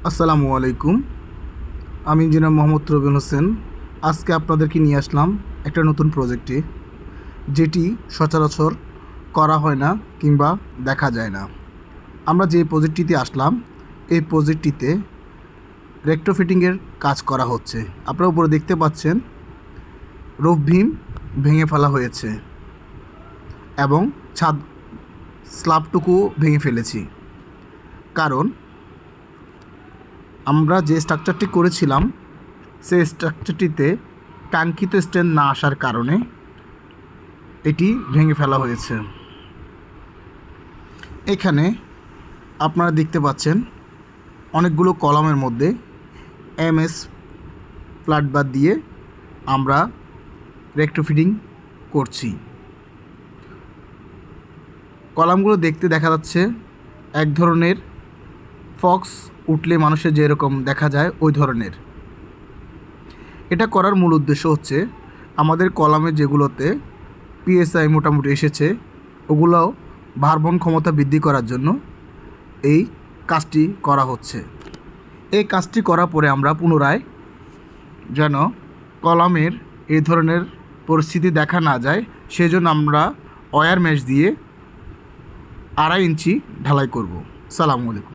আসসালামু আলাইকুম। আমি ইঞ্জিনিয়ার মোহাম্মদ রবিন হোসেন। আজকে আপনাদেরকে নিয়ে আসলাম একটা নতুন প্রজেক্টে, যেটি সচরাচর করা হয় না কিংবা দেখা যায় না। আমরা যে প্রজেক্টটিতে আসলাম, এই প্রজেক্টটিতে রেক্টোফিটিংয়ের কাজ করা হচ্ছে। আপনারা উপরে দেখতে পাচ্ছেন রুফ বিম ভেঙে ফেলা হয়েছে এবং ছাদ স্ল্যাবটুকু ভেঙে ফেলেছি। কারণ আমরা যে স্ট্রাকচারটি করেছিলাম, সেই স্ট্রাকচারটিতে কাঙ্ক্ষিত স্ট্রেন্থ না আসার কারণে এটি ভেঙে ফেলা হয়েছে। এখানে আপনারা দেখতে পাচ্ছেন অনেকগুলো কলামের মধ্যে MS ফ্ল্যাট বার দিয়ে আমরা রেক্টোফিটিং করছি। কলামগুলো দেখতে দেখা যাচ্ছে এক ধরনের ফক্স উঠলে মানুষের যেরকম দেখা যায় ওই ধরনের। এটা করার মূল উদ্দেশ্য হচ্ছে আমাদের কলামে যেগুলোতে PSI মোটামুটি এসেছে, ওগুলোও ভারবহন ক্ষমতা বৃদ্ধি করার জন্য এই কাজটি করা হচ্ছে। এই কাজটি করার পরে আমরা পুনরায় যেন কলামের এই ধরনের পরিস্থিতি দেখা না যায়, সেজন্য আমরা ওয়্যার মেশ দিয়ে 2.5 ইঞ্চি ঢালাই করব। আসসালামু আলাইকুম।